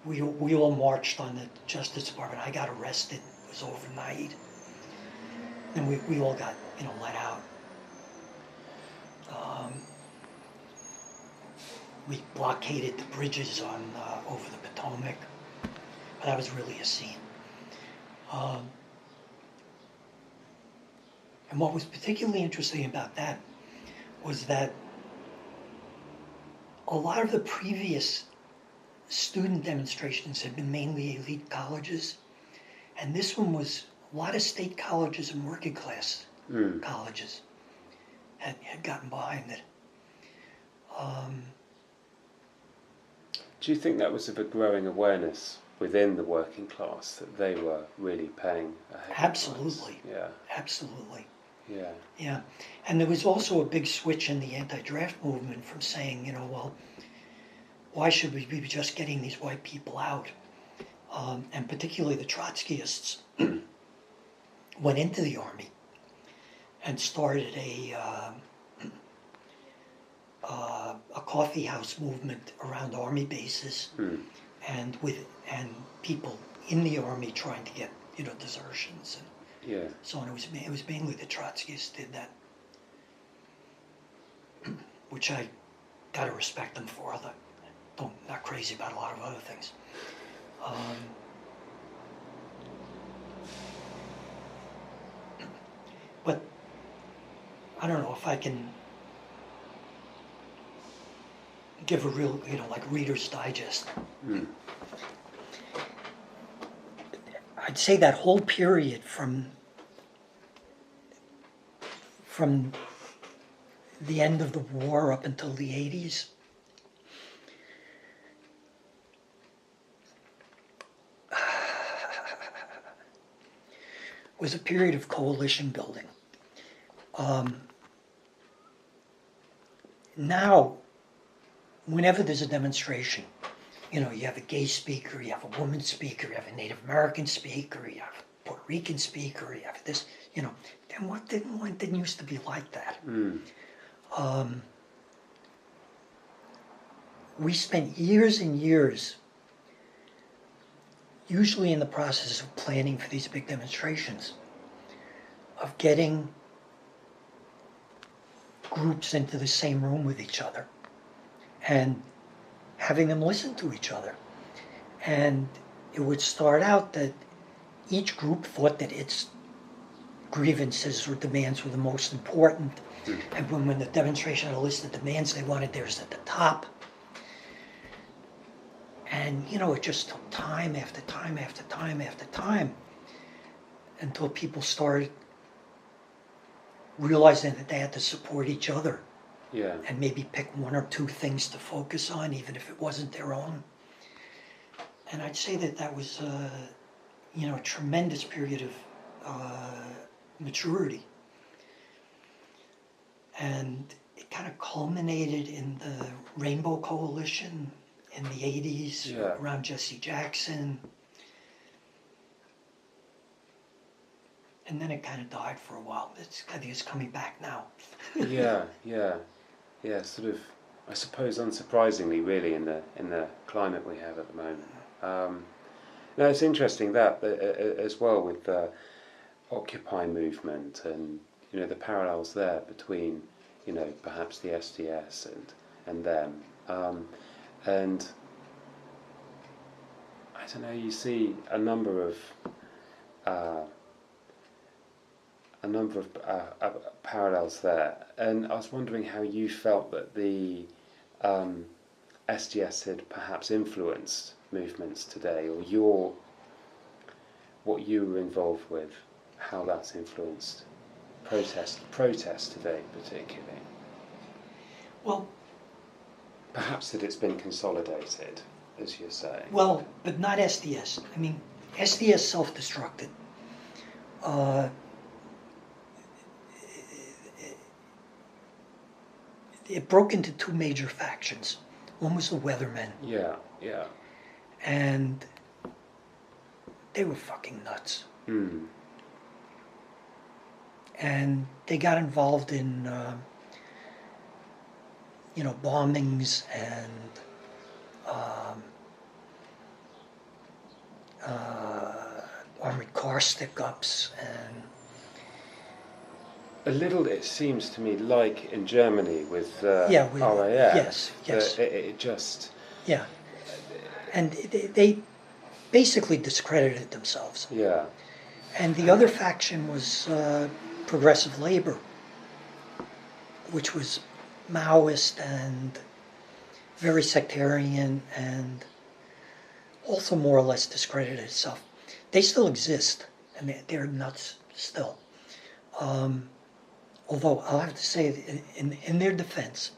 Speaker 1: We all marched on the Justice Department. I got arrested. It was overnight, and we all got let out. We blockaded the bridges on over the Potomac. But that was really a scene. And what was particularly interesting about that was that a lot of the previous student demonstrations had been mainly elite colleges, and this one was a lot of state colleges and working class colleges had gotten behind it.
Speaker 2: Do you think that was of a growing awareness within the working class that they were really paying a heavy
Speaker 1: Absolutely.
Speaker 2: price? Yeah.
Speaker 1: Absolutely.
Speaker 2: Yeah.
Speaker 1: Yeah. And there was also a big switch in the anti-draft movement from saying, well, why should we be just getting these white people out? And particularly the Trotskyists went into the army and started a coffee house movement around army bases, and people in the army trying to get desertions and so on. It was mainly the Trotskyists did that, which I gotta respect them for. Not crazy about a lot of other things. But I don't know if I can give a real, like Reader's Digest. I'd say that whole period from the end of the war up until the 80s. Was a period of coalition building. Now, whenever there's a demonstration, you have a gay speaker, you have a woman speaker, you have a Native American speaker, you have a Puerto Rican speaker, you have this, then what didn't used to be like that. We spent years and years, usually in the process of planning for these big demonstrations, of getting groups into the same room with each other and having them listen to each other. And it would start out that each group thought that its grievances or demands were the most important. And when the demonstration had a list of demands they wanted, theirs at the top. And, it just took time after time after time after time until people started realizing that they had to support each other.
Speaker 2: Yeah.
Speaker 1: And maybe pick one or two things to focus on, even if it wasn't their own. And I'd say that was, a tremendous period of maturity. And it kind of culminated in the Rainbow Coalition in the 80s, around Jesse Jackson. And then it kind of died for a while. I think it's coming back now. Yeah, sort of, I suppose unsurprisingly, really, in the climate we have at the moment. Now, it's interesting that as well with the Occupy movement and, the parallels there between, perhaps the SDS and them. And I don't know, you see a number of parallels there, and I was wondering how you felt that the SDS had perhaps influenced movements today, or what you were involved with, how that's influenced protest today, particularly. Well,
Speaker 2: perhaps that it's been consolidated, as you're saying.
Speaker 1: Well, but not SDS. I mean, SDS self-destructed. It broke into two major factions. One was the Weathermen.
Speaker 2: Yeah.
Speaker 1: And they were fucking nuts. And they got involved in, bombings and armored car stick-ups and...
Speaker 2: A little, it seems to me, like in Germany with RAF.
Speaker 1: Yes.
Speaker 2: It just...
Speaker 1: Yeah. And they basically discredited themselves.
Speaker 2: Yeah.
Speaker 1: And the other faction was Progressive Labor, which was Maoist and very sectarian and also more or less discredited itself. They still exist, and they're nuts still. Although I'll have to say, in their defense,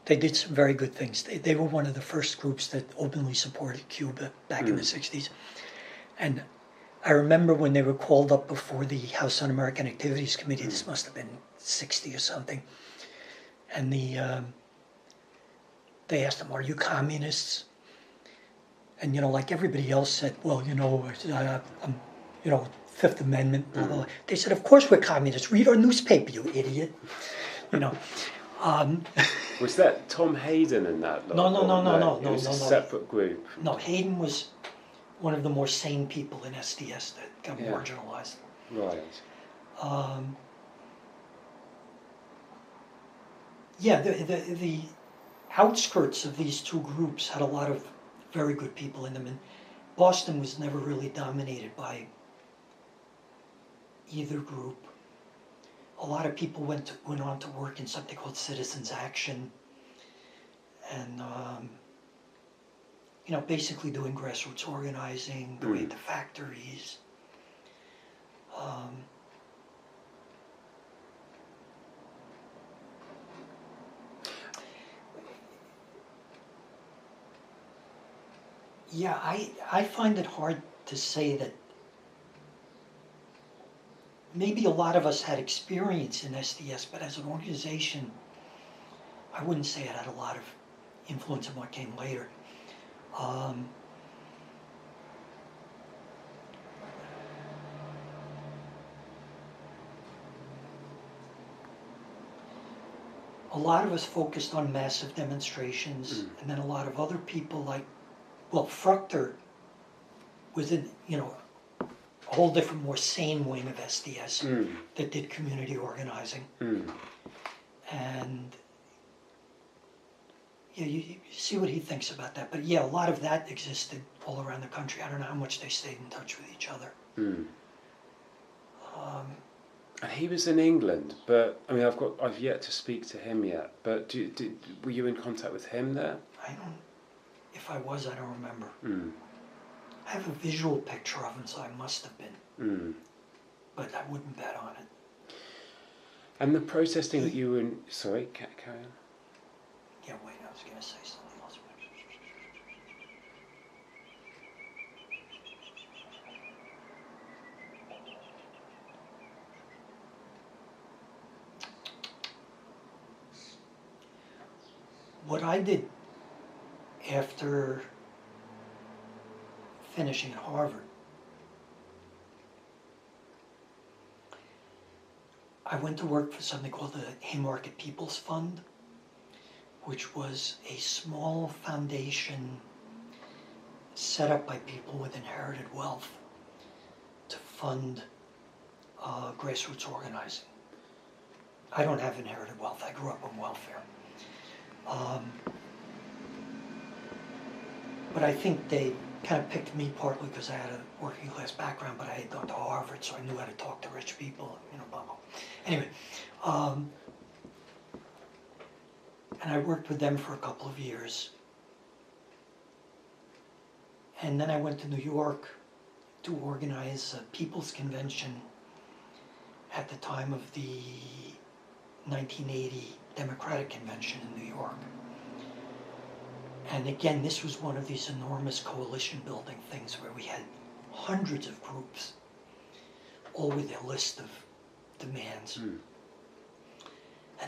Speaker 1: they did some very good things. They were one of the first groups that openly supported Cuba back in the 60s. And I remember when they were called up before the House Un-American Activities Committee, this must have been 60 or something, and they asked them, "Are you communists?" And, like everybody else said, well, I'm, Fifth Amendment, blah, blah, blah. They said, "Of course we're communists. Read our newspaper, you idiot."
Speaker 2: Was that Tom Hayden in that lot?
Speaker 1: No.
Speaker 2: It was a separate group.
Speaker 1: No, Hayden was one of the more sane people in SDS that got marginalized.
Speaker 2: Right.
Speaker 1: The outskirts of these two groups had a lot of very good people in them, and Boston was never really dominated by either group. A lot of people went on to work in something called Citizens Action, and basically doing grassroots organizing, going to factories. Yeah, I find it hard to say that maybe a lot of us had experience in SDS, but as an organization, I wouldn't say it had a lot of influence on what came later. Um, a lot of us focused on massive demonstrations, and then a lot of other people like, well, Fruchter was in, a whole different, more sane wing of SDS that did community organizing. And yeah, you see what he thinks about that. But yeah, a lot of that existed all around the country. I don't know how much they stayed in touch with each other.
Speaker 2: And he was in England, but I mean, I've yet to speak to him yet. But were you in contact with him there?
Speaker 1: If I was, I don't remember. I have a visual picture of him, so I must have been. But I wouldn't bet on it.
Speaker 2: And the protesting that you were in, sorry, carry on.
Speaker 1: Yeah, wait, I was going to say something else. What I did after finishing at Harvard, I went to work for something called the Haymarket People's Fund, which was a small foundation set up by people with inherited wealth to fund grassroots organizing. I don't have inherited wealth. I grew up on welfare. But I think they kind of picked me partly because I had a working class background, but I had gone to Harvard, so I knew how to talk to rich people, blah, blah. Anyway, and I worked with them for a couple of years. And then I went to New York to organize a people's convention at the time of the 1980 Democratic Convention in New York. And again, this was one of these enormous coalition building things where we had hundreds of groups, all with their list of demands. And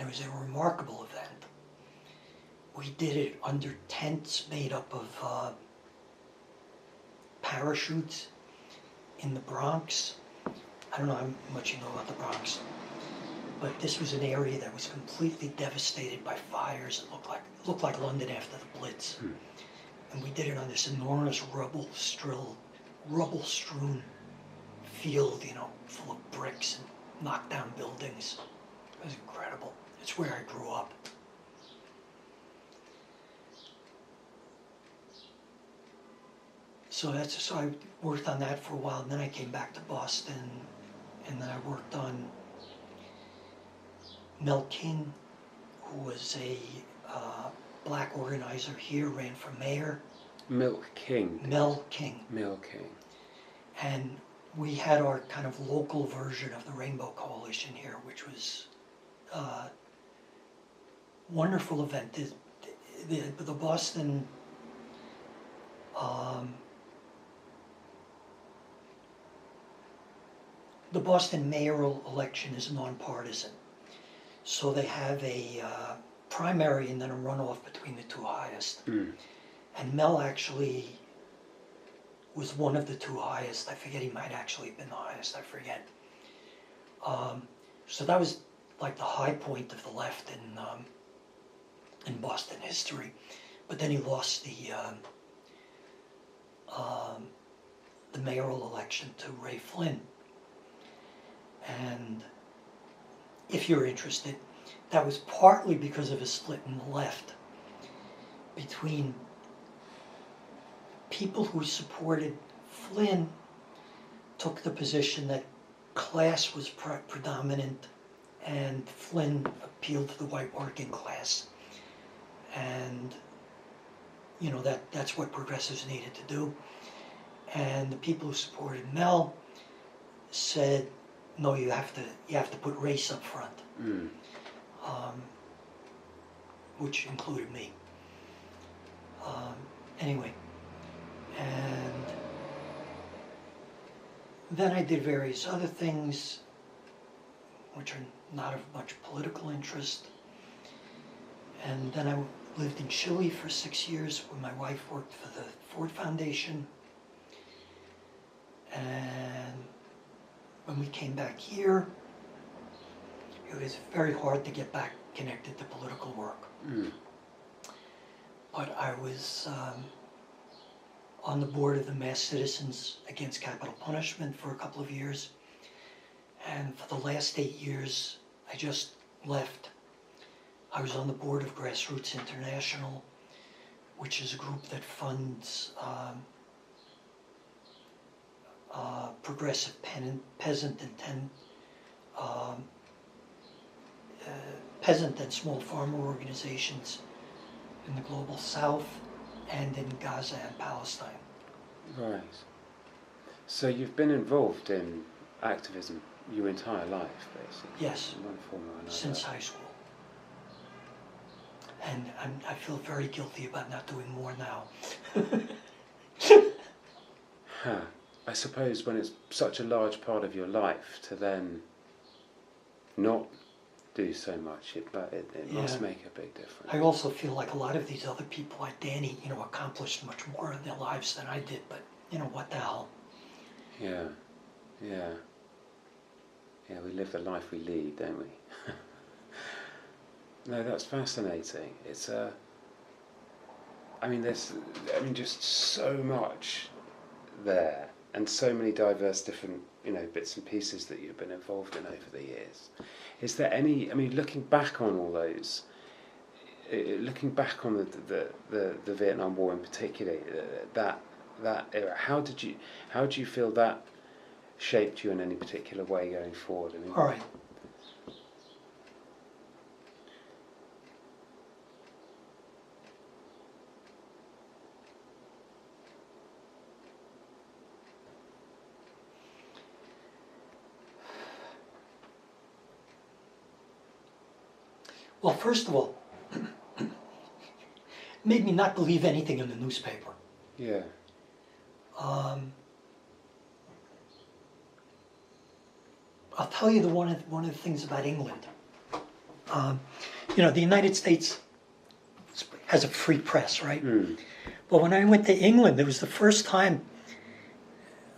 Speaker 1: it was a remarkable event. We did it under tents made up of parachutes in the Bronx. I don't know how much you know about the Bronx, but this was an area that was completely devastated by fires. It looked like London after the Blitz. And we did it on this enormous rubble-strewn field, full of bricks and knocked down buildings. It was incredible. It's where I grew up. So I worked on that for a while, and then I came back to Boston, and then I worked on Mel King, who was a black organizer here, ran for mayor.
Speaker 2: Mel King.
Speaker 1: Mel King.
Speaker 2: Mel King.
Speaker 1: And we had our kind of local version of the Rainbow Coalition here, which was a wonderful event. The Boston the Boston mayoral election is nonpartisan. So they have a primary and then a runoff between the two highest. And Mel actually was one of the two highest. I forget, he might actually have been the highest, I forget. So that was like the high point of the left in Boston history. But then he lost the mayoral election to Ray Flynn. And if you're interested, that was partly because of a split in the left between people who supported Flynn, took the position that class was predominant and Flynn appealed to the white working class. And that's what progressives needed to do. And the people who supported Mel said, no, you have to put race up front, which included me. Anyway, And then I did various other things which are not of much political interest. And then I lived in Chile for 6 years where my wife worked for the Ford Foundation. And when we came back here, it was very hard to get back connected to political work. But I was on the board of the Mass Citizens Against Capital Punishment for a couple of years. And for the last 8 years, I just left. I was on the board of Grassroots International, which is a group that funds progressive peasant and small farmer organizations in the global south and in Gaza and Palestine.
Speaker 2: Right. So you've been involved in activism your entire life, basically?
Speaker 1: Yes,
Speaker 2: in one form or another.
Speaker 1: since high school. And I feel very guilty about not doing more now.
Speaker 2: Huh. I suppose when it's such a large part of your life to then not do so much, it must make a big difference.
Speaker 1: I also feel like a lot of these other people, like Danny, accomplished much more in their lives than I did, but, what the hell?
Speaker 2: Yeah, yeah. Yeah, we live the life we lead, don't we? No, that's fascinating. It's there's just so much there, and so many diverse different, bits and pieces that you've been involved in over the years. Is there any, looking back on all those, looking back on the Vietnam War in particular, that era, how do you feel that shaped you in any particular way going forward?
Speaker 1: All right. Well, first of all, it made me not believe anything in the newspaper.
Speaker 2: Yeah.
Speaker 1: I'll tell you one of the things about England. The United States has a free press, right? But when I went to England, it was the first time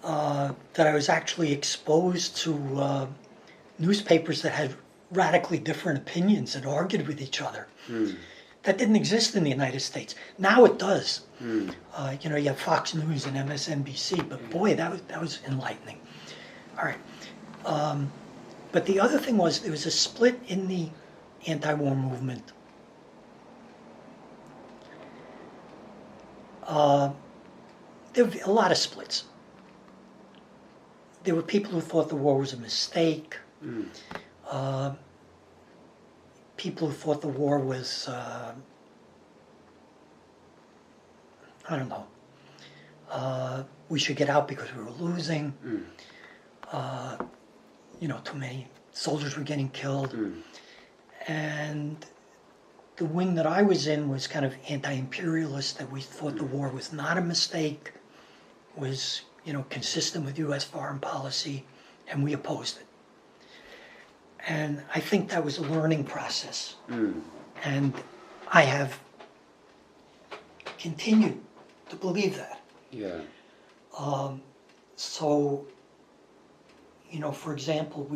Speaker 1: that I was actually exposed to newspapers that had radically different opinions and argued with each other. That didn't exist in the United States. Now it does. You have Fox News and MSNBC, but boy, that was enlightening. All right. But the other thing was there was a split in the anti-war movement. There were a lot of splits. There were people who thought the war was a mistake. People who thought the war was, we should get out because we were losing. Too many soldiers were getting killed. And the wing that I was in was kind of anti-imperialist, that we thought the war was not a mistake, was, consistent with U.S. foreign policy, and we opposed it. And I think that was a learning process. And I have continued to believe that.
Speaker 2: Yeah.
Speaker 1: So, for example,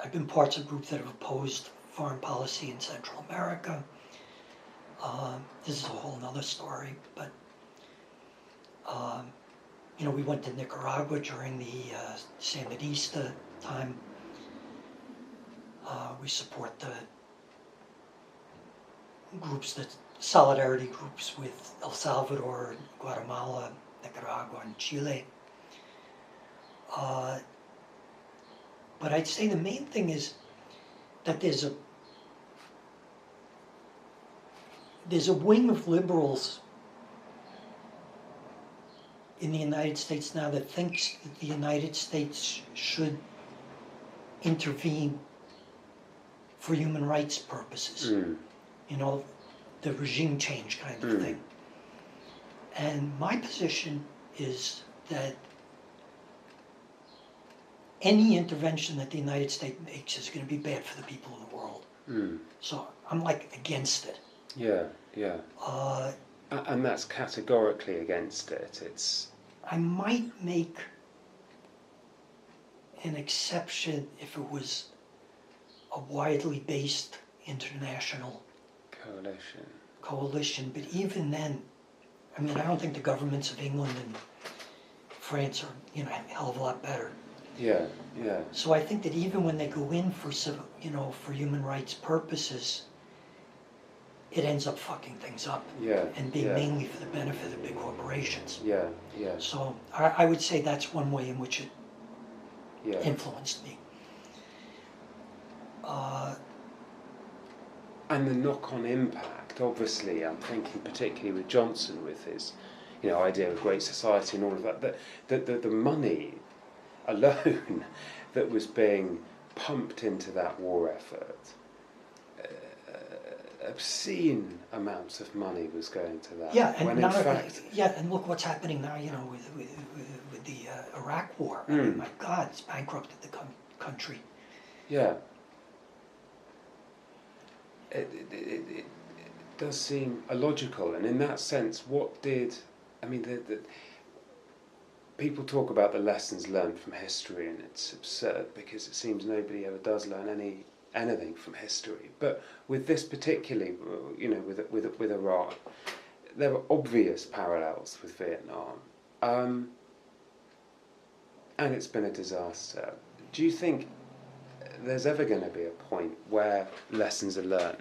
Speaker 1: I've been parts of groups that have opposed foreign policy in Central America. This is a whole other story, but we went to Nicaragua during the Sandinista time. We support the groups, solidarity groups with El Salvador, Guatemala, Nicaragua, and Chile. But I'd say the main thing is that there's a wing of liberals in the United States now that thinks that the United States should intervene for human rights purposes. The regime change kind of thing. And my position is that any intervention that the United States makes is going to be bad for the people of the world.
Speaker 2: Mm.
Speaker 1: So I'm like against it.
Speaker 2: Yeah, yeah.
Speaker 1: Uh,
Speaker 2: And that's categorically against it. It's
Speaker 1: I might make an exception if it was a widely based international coalition, but even then, I mean, I don't think the governments of England and France are, you know, a hell of a lot better.
Speaker 2: yeah, yeah,
Speaker 1: So I think that even when they go in for civil, you know, for human rights purposes, it ends up fucking things up
Speaker 2: yeah,
Speaker 1: and being
Speaker 2: yeah,
Speaker 1: mainly for the benefit of big corporations.
Speaker 2: yeah, yeah,
Speaker 1: So I would say that's one way in which it
Speaker 2: yeah.
Speaker 1: influenced me.
Speaker 2: And the knock-on impact, obviously, I'm thinking particularly with Johnson with his, you know, idea of great society and all of that, that the money alone that was being pumped into that war effort, obscene amounts of money was going to that.
Speaker 1: Yeah, and
Speaker 2: when in fact,
Speaker 1: and look what's happening now. You know, with the Iraq War. I mean, my God, it's bankrupted the country.
Speaker 2: yeah, it does seem illogical, and in that sense, what did I mean? The people talk about the lessons learned from history, and it's absurd because it seems nobody ever does learn anything from history. But with this particularly, you know, with Iraq, there were obvious parallels with Vietnam, and it's been a disaster. Do you think there's ever going to be a point where lessons are learned?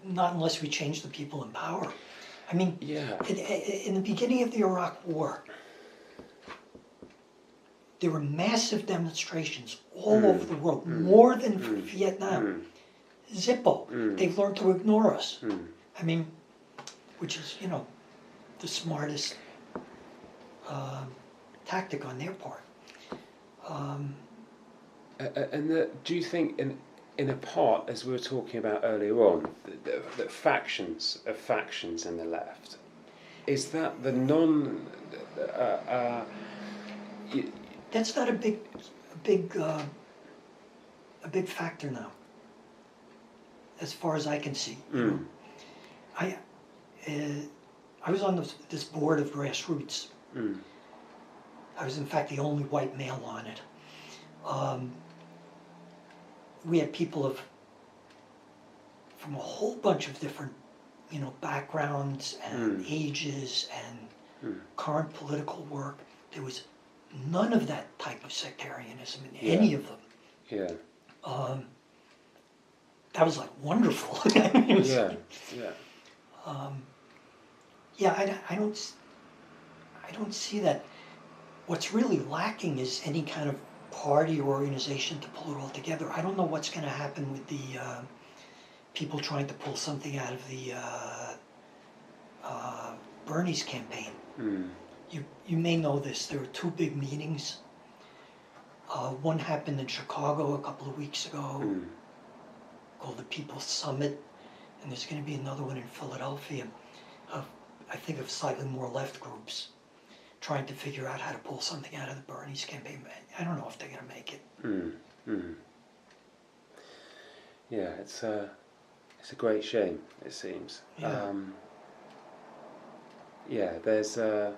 Speaker 1: Not unless we change the people in power. I mean,
Speaker 2: Yeah.
Speaker 1: in the beginning of the Iraq War, there were massive demonstrations all over the world, more than Vietnam. Zippo, they've learned to ignore us. I mean, which is, you know, the smartest tactic on their part.
Speaker 2: Do you think, in a part, as we were talking about earlier on, that factions in the left, is that the
Speaker 1: That's not a big factor now, as far as I can see. I was on this board of Grassroots. I was, in fact, the only white male on it. We had people from a whole bunch of different, you know, backgrounds and ages and current political work. There was none of that type of sectarianism in any of them.
Speaker 2: Yeah.
Speaker 1: That was like wonderful. I mean, it was, I don't see that. What's really lacking is any kind of party or organization to pull it all together. I don't know what's going to happen with the people trying to pull something out of the Bernie's campaign. You may know this. There were two big meetings. One happened in Chicago a couple of weeks ago, called the People's Summit, and there's going to be another one in Philadelphia. I think of slightly more left groups trying to figure out how to pull something out of the Bernie's campaign. I don't know if they're going to make it.
Speaker 2: Yeah, it's a great shame, it seems. There's a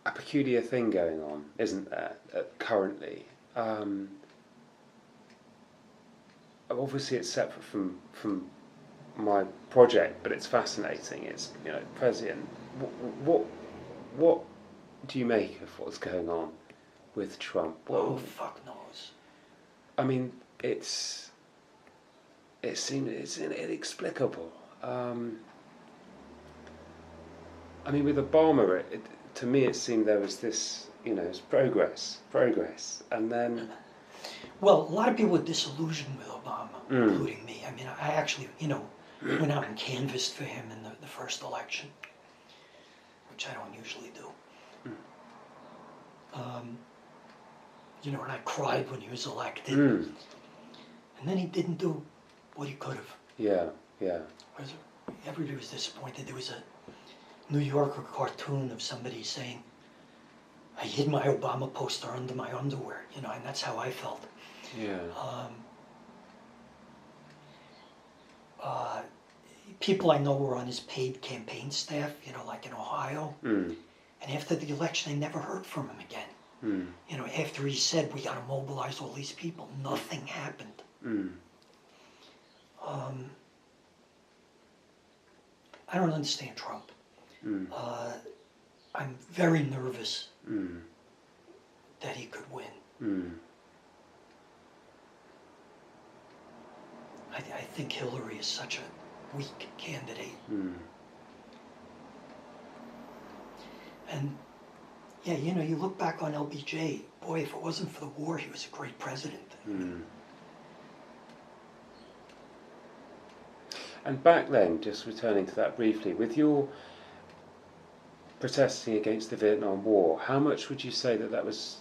Speaker 2: peculiar thing going on, isn't there, currently? Obviously, it's separate from my project, but it's fascinating. It's, you know, President. What do you make of what's going on with Trump?
Speaker 1: Oh, fuck knows.
Speaker 2: I mean, it seems it's inexplicable. I mean, with Obama, to me it seemed there was this, you know, it's progress, and then.
Speaker 1: Well, a lot of people were disillusioned with Obama, including me. I mean, I actually, you know, went out and canvassed for him in the first election, which I don't usually do. You know, and I cried when he was elected. And And then he didn't do what he could have.
Speaker 2: Yeah, yeah.
Speaker 1: Everybody was disappointed. There was a New Yorker cartoon of somebody saying, I hid my Obama poster under my underwear, you know, and that's how I felt.
Speaker 2: Yeah.
Speaker 1: People I know were on his paid campaign staff, you know, like in Ohio.
Speaker 2: Mm.
Speaker 1: And after the election, I never heard from him again.
Speaker 2: Mm.
Speaker 1: You know, after he said, we got to mobilize all these people, nothing happened.
Speaker 2: Mm.
Speaker 1: I don't understand Trump.
Speaker 2: Mm.
Speaker 1: I'm very nervous
Speaker 2: Mm.
Speaker 1: that he could win.
Speaker 2: Mm.
Speaker 1: I think Hillary is such a weak candidate.
Speaker 2: Mm.
Speaker 1: And yeah, you know, you look back on LBJ, boy, if it wasn't for the war, he was a great president.
Speaker 2: Mm. And back then, just returning to that briefly, with your protesting against the Vietnam War, how much would you say that that was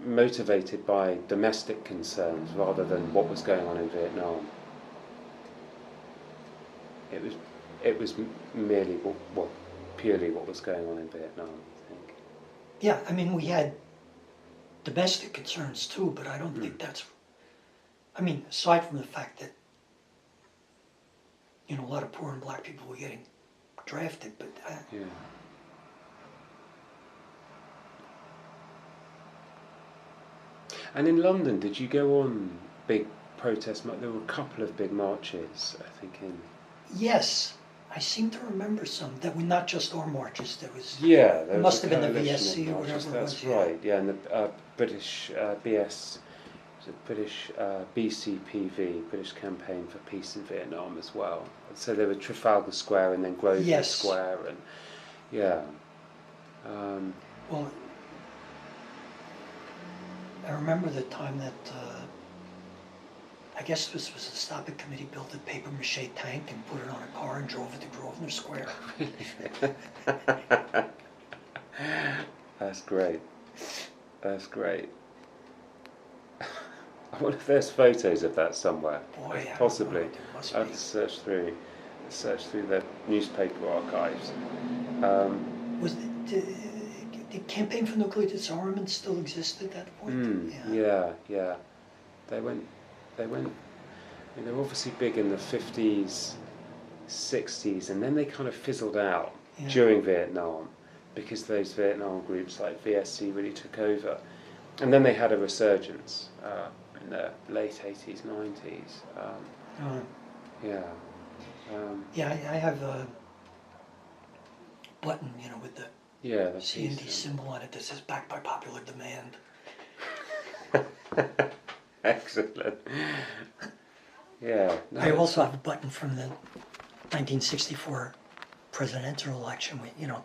Speaker 2: motivated by domestic concerns rather than what was going on in Vietnam? It was merely purely what was going on in Vietnam, I think.
Speaker 1: Yeah, I mean, we had domestic concerns too, but I don't think that's, I mean, aside from the fact that, you know, a lot of poor and black people were getting drafted, but
Speaker 2: Yeah. And in London, did you go on big protest? There were a couple of big marches, I think, in...
Speaker 1: yes, I seem to remember some that were not just our marches. There was
Speaker 2: Yeah, there
Speaker 1: it
Speaker 2: was
Speaker 1: must
Speaker 2: a
Speaker 1: have been the
Speaker 2: coalition
Speaker 1: VSC
Speaker 2: of
Speaker 1: or
Speaker 2: marches,
Speaker 1: whatever it was.
Speaker 2: that's right, yeah, and the British BS, the British BCPV, British Campaign for Peace in Vietnam as well. So there were Trafalgar Square and then Grosvenor
Speaker 1: Yes.
Speaker 2: Square, and yeah.
Speaker 1: Well, I remember the time that I guess this was the stopping committee built a paper mache tank and put it on a car and drove it to Grosvenor Square.
Speaker 2: That's great. That's great. I wonder if there's photos of that somewhere.
Speaker 1: Boy, I
Speaker 2: Possibly.
Speaker 1: don't know, there must
Speaker 2: I have
Speaker 1: be.
Speaker 2: to search through the newspaper archives.
Speaker 1: Was the campaign for nuclear disarmament still exist at that point?
Speaker 2: Yeah. They went. I mean, they were obviously big in the 50s, 60s, and then they kind of fizzled out during Vietnam because those Vietnam groups like VSC really took over, and then they had a resurgence in the late 80s, 90s.
Speaker 1: I have a button, you know, with the
Speaker 2: the
Speaker 1: C&D symbol on it that says "Backed by popular demand."
Speaker 2: Excellent. Yeah. No,
Speaker 1: I also have a button from the 1964 presidential election. You know,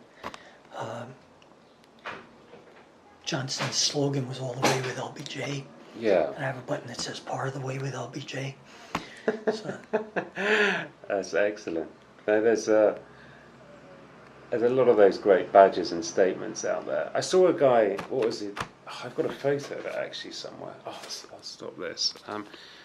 Speaker 1: Johnson's slogan was "All the way with LBJ."
Speaker 2: Yeah.
Speaker 1: And I have a button that says "Part of the way with LBJ." So.
Speaker 2: That's excellent. Now, there's a lot of those great badges and statements out there. I saw a guy. What was it? Oh, I've got a photo of it actually somewhere. Oh, I'll stop this.